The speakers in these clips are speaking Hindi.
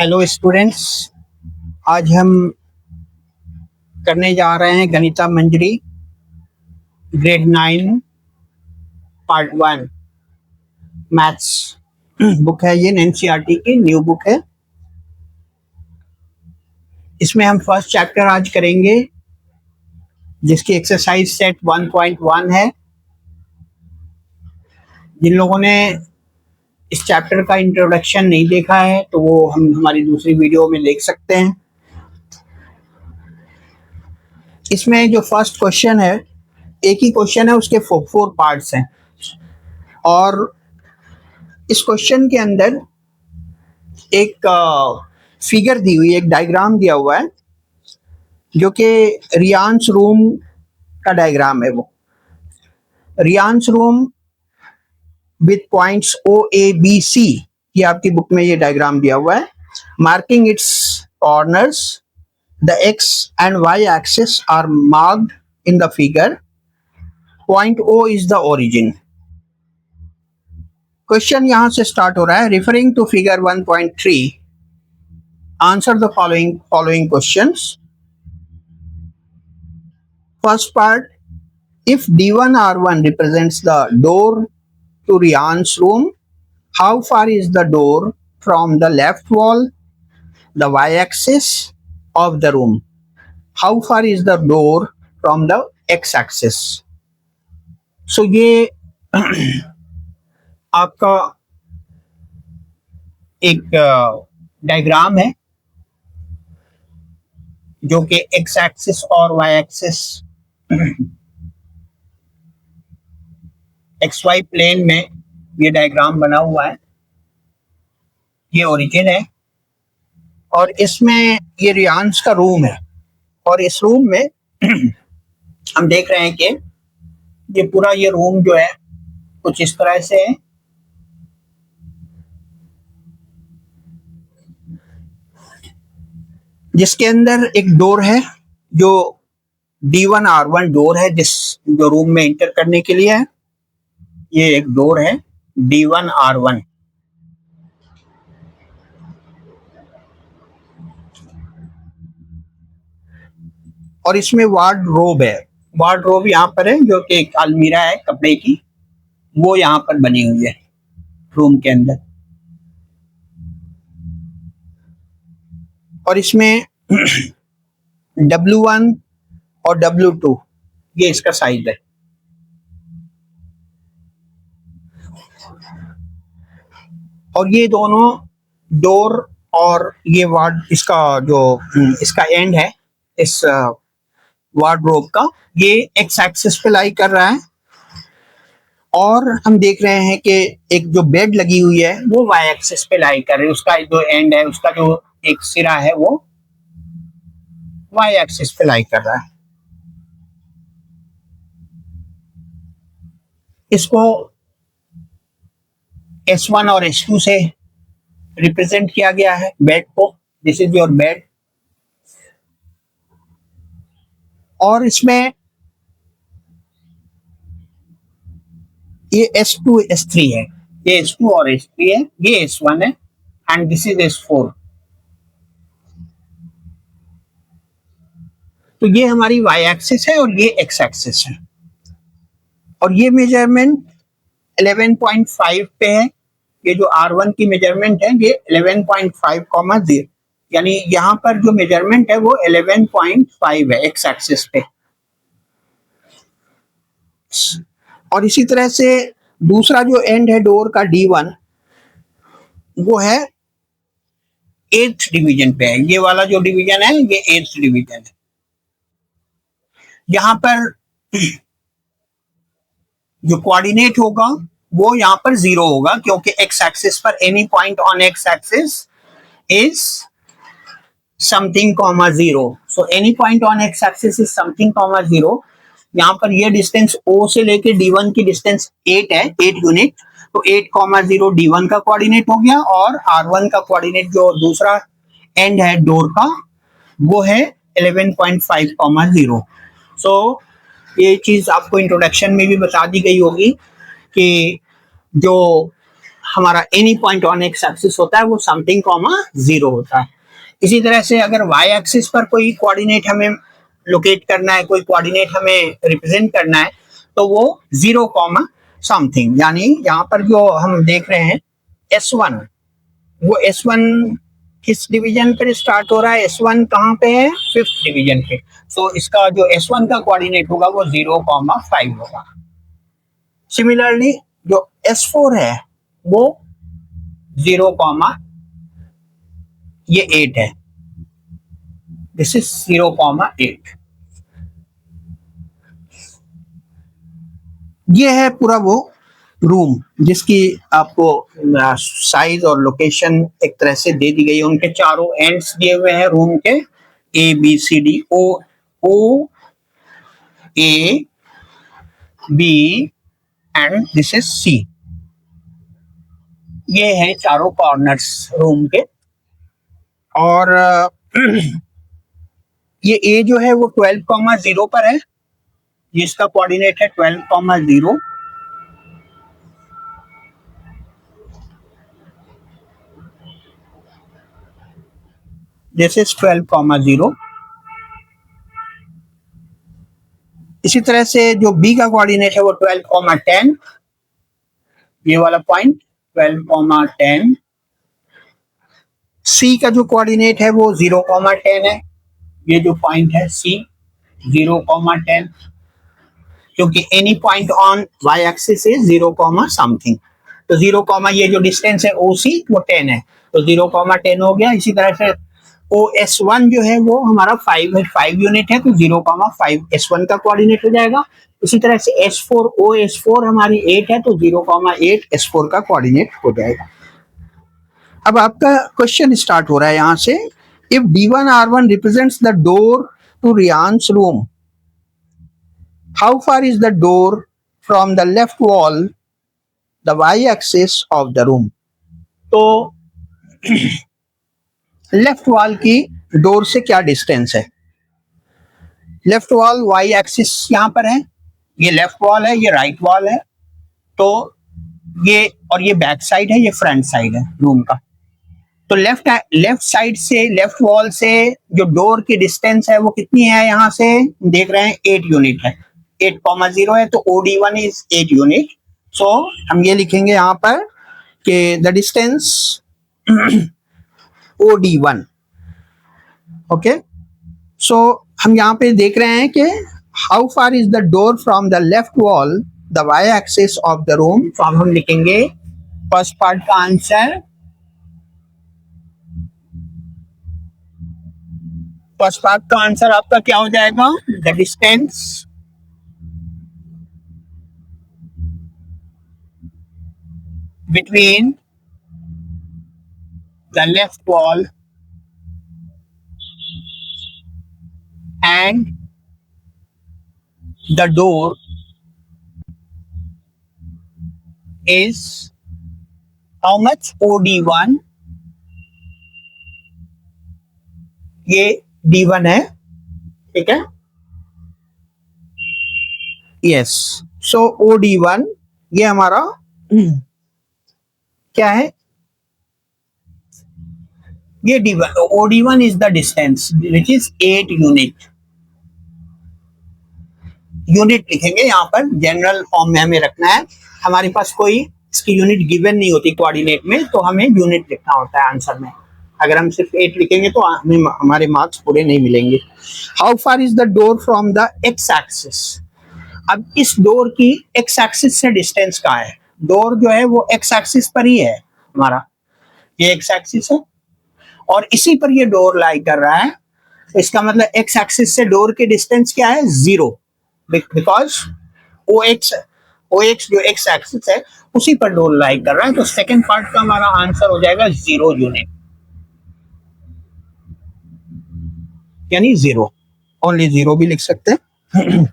हेलो स्टूडेंट्स, आज हम करने जा रहे हैं गणिता मंजरी ग्रेड 9 पार्ट 1 मैथ्स बुक है। ये एनसीईआरटी की न्यू बुक है। इसमें हम फर्स्ट चैप्टर आज करेंगे जिसकी एक्सरसाइज सेट 1.1 है। जिन लोगों ने इस चैप्टर का इंट्रोडक्शन नहीं देखा है तो वो हम हमारी दूसरी वीडियो में देख सकते हैं। इसमें जो फर्स्ट क्वेश्चन है, एक ही क्वेश्चन है, उसके फोर पार्ट्स हैं और इस क्वेश्चन के अंदर एक फिगर दी हुई है, एक डायग्राम दिया हुआ है जो कि रियांस रूम का डायग्राम है। वो Riyan's room with points O A B C, ये आपकी बुक में ये डायग्राम दिया हुआ है। Marking its corners, the X and Y axis are marked in the figure. Point O is the origin. Question यहां से स्टार्ट हो रहा है। Referring to figure 1.3, answer the following questions. First part, if D1 R1 represents the door to Rian's room, how far is the door from the left wall, the y-axis of the room? How far is the door from the x-axis? So ये आपका एक डायग्राम है जो कि एक्स एक्सिस और Y axis X Y plane में ये डायग्राम बना हुआ है। ये ओरिजिन है और इसमें ये रियांस का रूम है और इस रूम में हम देख रहे हैं कि ये पूरा ये रूम जो है कुछ इस तरह से है। जिसके अंदर एक डोर है जो D1 R1 डोर है, जिस जो रूम में एंटर करने के लिए है। ये एक डोर है D1 R1। और इसमें वार्डरोब है। वार्डरोब यहाँ पर है जो कि एक अलमीरा है कपड़े की, वो यहाँ पर बनी हुई है रूम के अंदर। और इसमें W1 और W2 ये इसका साइज है। और ये दोनों डोर और ये वार्ड, इसका जो इसका एंड है इस वार्डरोब का, ये एक्स एक्सिस पे लाई कर रहा है। और हम देख रहे हैं कि एक जो बेड लगी हुई है वो वाई एक्सिस पे लाई कर रही है। उसका जो एंड है, उसका जो एक सिरा है वो वाई एक्सिस पे लाई कर रहा है। इसको S1 और S2 से रिप्रेजेंट किया गया है बेड को। This is your bed. और इसमें ये S2 S3 है, ये S2 और S3 है, ये S1 है एंड दिस इज S4। तो ये हमारी y एक्सिस है और ये x एक्सिस है। और ये मेजरमेंट 11.5 पे है। ये जो R1 की मेजरमेंट है ये 11.5, यानी यहाँ पर जो मेजरमेंट है वो 11.5 है x एक्सिस पे। और इसी तरह से दूसरा जो एंड है डोर का D1, वो है 8th डिवीजन पे है। ये वाला जो डिवीजन है ये 8th डिवीजन है। यहाँ पर जो कोऑर्डिनेट होगा वो यहाँ पर 0 होगा, क्योंकि एक्स एक्सिस पर any point on X axis is something comma 0। So any point on X axis is something comma 0। यहाँ पर ये डिस्टेंस O से लेके D1 की डिस्टेंस 8 है, 8 यूनिट। तो 8,0 D1 का कोऑर्डिनेट हो गया और R1 का कोऑर्डिनेट जो दूसरा एंड है डोर का वो है 11.5,0। सो ये चीज आपको इंट्रोडक्शन में भी बता दी गई होगी कि जो हमारा any point on X axis होता है वो समथिंग कॉमा 0 होता है। इसी तरह से अगर वाई एक्सिस पर कोई कोऑर्डिनेट हमें लोकेट करना है, कोई कोऑर्डिनेट हमें रिप्रेजेंट करना है, तो वो 0 कॉमा समथिंग, यानी यहाँ पर जो हम देख रहे हैं S1, वो S1 किस डिवीजन पर स्टार्ट हो रहा है, S1 कहाँ पे है, 5th डिवीजन पे। तो इसका जो S1 का कोऑर्डिनेट होगा वो 0,5 होगा। सिमिलरली जो S4 है वो 0, ये 8 है, दिस इज 0,8। ये है पूरा वो रूम जिसकी आपको साइज और लोकेशन एक तरह से दे दी गई है। उनके चारों एंड्स दिए हुए हैं रूम के, ABCD, O A B and this is C। ये है चारों कॉर्नर्स रूम के। और ये A जो है वो 12,0 पर है, जिसका कोऑर्डिनेट है 12,0। This is 12,0। इसी तरह से जो B का कोऑर्डिनेट है वो 12,10, ये वाला पॉइंट 12,10। C का जो कोऑर्डिनेट है वो 0,10 है, ये जो पॉइंट है C 0,10, क्योंकि any point on y axis is 0, something. तो 0, ये जो डिस्टेंस है OC वो 10 है, तो 0,10 हो गया। इसी तरह से OS1 जो है वो हमारा 5 यूनिट है, तो 0,5 S1 का कोऑर्डिनेट हो जाएगा। इसी तरह से S4 OS4 हमारी 8 है, तो 0,8 S4 का कोऑर्डिनेट हो जाएगा। अब आपका क्वेश्चन स्टार्ट हो रहा है यहां से, if D1 R1 represents the door to Riyan's room, how far is the door from the left wall the y axis of the room. तो लेफ्ट वॉल की डोर से क्या डिस्टेंस है, लेफ्ट वॉल y एक्सिस यहां पर है, ये लेफ्ट वॉल है, ये राइट वॉल है, तो ये और ये बैक साइड है, ये फ्रंट साइड है रूम का। तो लेफ्ट साइड से, लेफ्ट वॉल से जो डोर की डिस्टेंस है वो कितनी है, यहां से देख रहे हैं 8 यूनिट है, 8,0 है, तो OD1 इज 8 यूनिट। सो हम ये लिखेंगे यहां पर कि द डिस्टेंस OD1। ओके, सो हम यहाँ पे देख रहे हैं कि how far is the door from the left wall the y axis of the room. तो हम लिखेंगे फर्स्ट पार्ट का आंसर, फर्स्ट पार्ट का आंसर आपका क्या हो जाएगा, the distance between the left wall and the door is how much, OD1, ये D1 है, ठीक है, यस। सो OD1 ये हमारा क्या है, ये D1, OD1 is the distance which is 8 unit. Unit लिखेंगे यहाँ पर, जनरल फॉर्म में हमें रखना है, हमारे पास कोई इसकी यूनिट गिवन नहीं होती कोऑर्डिनेट में, तो हमें यूनिट लिखना होता है आंसर में। अगर हम सिर्फ 8 लिखेंगे तो हमें हमारे मार्क्स पूरे नहीं मिलेंगे। How far is the door from the x axis. अब इस डोर की एक्स एक्सिस से डिस्टेंस कहाँ है, डोर जो है वो एक्स एक्सिस पर ही है हमारा, ये एक्स एक्सिस है और इसी पर ये डोर लाई कर रहा है, तो इसका मतलब एक्स एक्सिस से डोर की डिस्टेंस क्या है, 0, बिकॉज OX जो एक्स एक्सिस है उसी पर डोर लाई कर रहा है। तो सेकंड पार्ट का हमारा आंसर हो जाएगा 0 यूनिट, यानी 0, ओनली 0 भी लिख सकते हैं।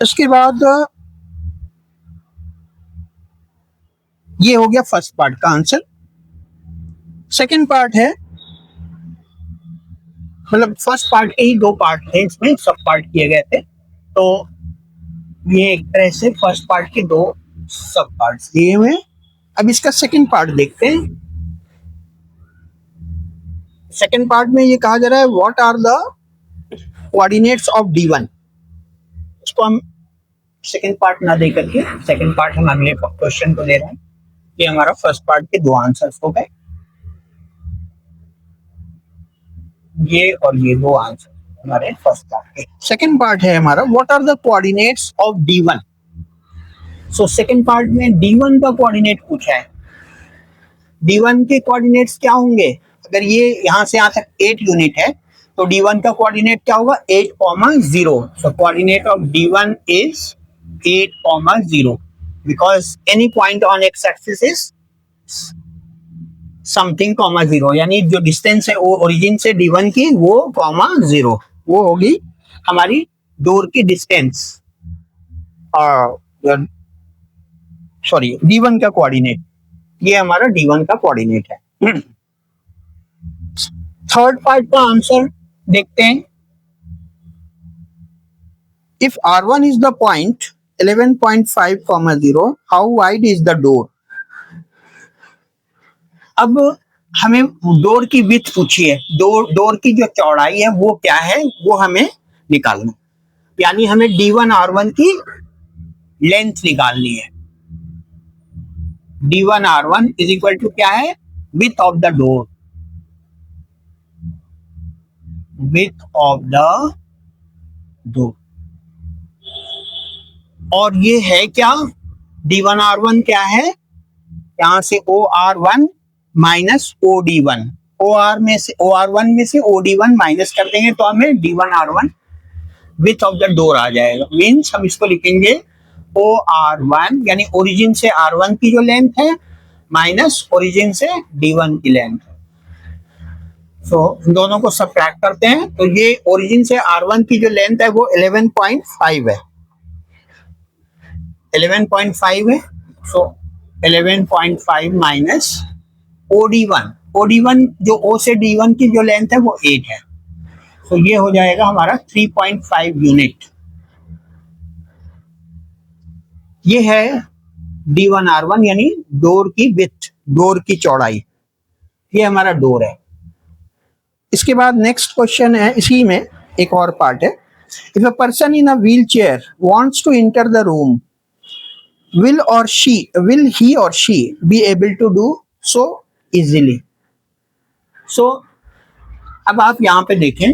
इसके बाद ये हो गया फर्स्ट पार्ट का आंसर। सेकंड पार्ट है, मतलब फर्स्ट पार्ट के ही 2 पार्ट थे, इसमें सब पार्ट किए गए थे, तो ये एक तरह से फर्स्ट पार्ट के 2 सब पार्ट्स दिए हुए। अब इसका सेकंड पार्ट देखते हैं। सेकंड पार्ट में ये कहा जा रहा है what are the coordinates of D1। इसको हम सेकंड पार्ट ना दे करके सेकंड पार्ट हम अगले क्वेश्चन को दे रहे हैं। ये हमारा फर्स्ट पार्ट के दो आंसर्स हो गए, ये और ये दो आंसर हमारे फर्स्ट पार्ट के। सेकंड पार्ट है हमारा what are the coordinates of D1। So second part में D1 का कोऑर्डिनेट पूछा है। D1 के कोऑर्डिनेट्स क्या होंगे? अगर ये यहां से यहां तक 8 यूनिट है तो D1 का कोऑर्डिनेट क्या होगा? 8,0। So coordinate of D1 is 8,0 because any point on X axis is something, 0, यानी जो डिस्टेंस है ओरिजिन से D1 की वो 0, वो होगी हमारी डोर की डिस्टेंस, सॉरी D1 का कोऑर्डिनेट, ये हमारा D1 का कोऑर्डिनेट है। थर्ड पार्ट का आंसर देखते हैं। If R1 is the point 11.5, how wide is the door. अब हमें डोर की विड्थ पूछी है, डोर की जो चौड़ाई है वो क्या है वो हमें निकालना, यानी हमें D1 R1 की लेंथ निकालनी है। D1 R1 is equal to क्या है? Width of the door, width of the door. और ये है क्या? D1 R1 क्या है? यहां से OR1 माइनस OD1, OR1 में से OD1 माइनस कर देंगे तो हमें D1 R1 width of the door आ जाएगा। मीन्स हम इसको लिखेंगे OR1 यानी ओरिजिन से R1 की जो लेंथ है माइनस ओरिजिन से D1 की लेंथ है। सो दोनों को सब्ट्रैक्ट करते हैं तो ये ओरिजिन से R1 की जो लेंथ है वो 11.5 है, 11.5 है। सो 11.5 माइनस OD1 जो O से D1 की जो लेंथ है वो 8 है। तो ये हो जाएगा हमारा 3.5 यूनिट। ये है D1 R1 यानी डोर की विड्थ, डोर की चौड़ाई, ये हमारा डोर है। इसके बाद नेक्स्ट क्वेश्चन है, इसी में एक और पार्ट है। If a person in a wheelchair wants to enter the room, will he or she be able to do so easily? So अब आप यहाँ पे देखें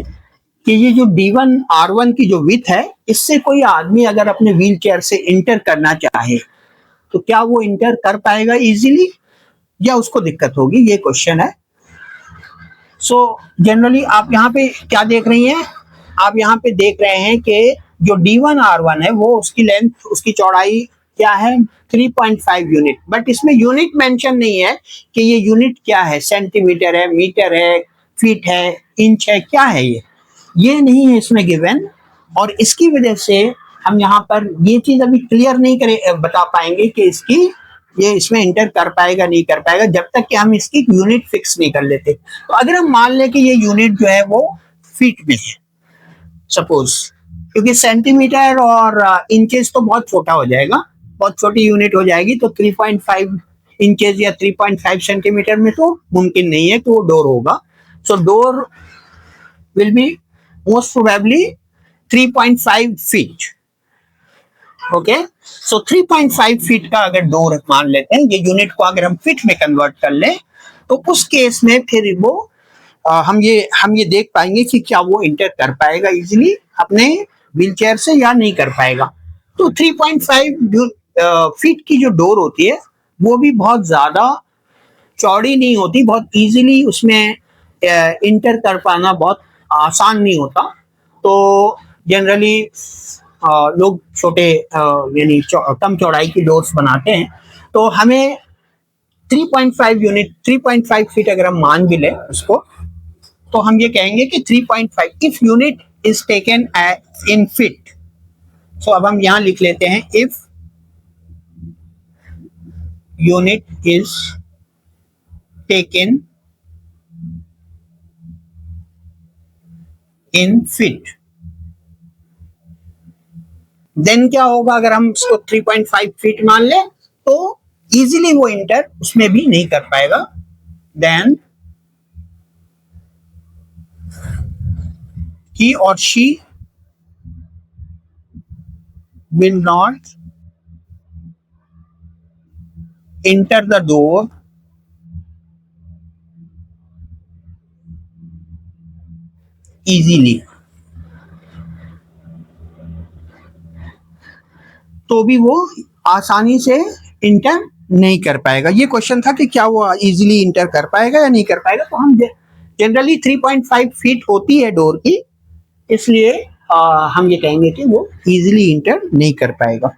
कि ये जो D1 R1 की जो विड्थ है, इससे कोई आदमी अगर अपने व्हील चेयर से इंटर करना चाहे तो क्या वो इंटर कर पाएगा इजीली या उसको दिक्कत होगी, ये क्वेश्चन है। सो जनरली आप यहाँ पे क्या देख रही हैं? आप यहाँ पे देख रहे हैं कि जो D1 R1 है वो उसकी लेंथ, उसकी चौड़ाई क्या है? 3.5 यूनिट। बट इसमें यूनिट मेंशन नहीं है कि ये यूनिट क्या है, सेंटीमीटर है, मीटर है, फीट है, इंच है, क्या है ये नहीं है इसमें गिवन। और इसकी वजह से हम यहाँ पर ये चीज अभी क्लियर नहीं बता पाएंगे कि इसकी ये इसमें इंटर कर पाएगा नहीं कर पाएगा जब तक कि हम इसकी यूनिट फिक्स नहीं कर लेते। तो अगर हम मान लें कि ये यूनिट जो है वो फीट में है सपोज, क्योंकि सेंटीमीटर और इंचेस तो बहुत छोटा हो जाएगा, बहुत छोटी यूनिट हो जाएगी, तो 3.5 इंचेस या 3.5 सेंटीमीटर में तो मुमकिन नहीं है कि वो डोर होगा। So door will be most probably 3.5 feet. Okay, so 3.5 feet का अगर डोर मान लेते हैं, ये यूनिट को अगर हम फीट में कन्वर्ट कर लें तो उस केस में फिर वो हम ये देख पाएंगे कि क्या वो इंटर कर पाएगा इजीली अपने व्हीलचेयर से या नहीं कर पाएगा। तो 3.5 फीट की जो डोर होती है वो भी बहुत ज्यादा चौड़ी नहीं होती, बहुत इजीली उसमें इंटर कर पाना बहुत आसान नहीं होता। तो जनरली लोग छोटे यानी कम चौड़ाई की डोर्स बनाते हैं। तो हमें 3.5 यूनिट, 3.5 फीट अगर हम मान भी लें उसको, तो हम ये कहेंगे कि 3.5 if unit is taken in feet. So अब हम यहां लिख लेते हैं if unit is taken in feet, then क्या होगा? अगर हम इसको 3.5 फीट मान लें तो इजीली वो इंटर उसमें भी नहीं कर पाएगा, then he or she will not enter the door easily. तो भी वो आसानी से इंटर नहीं कर पाएगा। ये क्वेश्चन था कि क्या वो इजीली इंटर कर पाएगा या नहीं कर पाएगा। तो हम जनरली 3.5 फीट होती है डोर की, इसलिए हम ये कहेंगे कि वो इजीली इंटर नहीं कर पाएगा।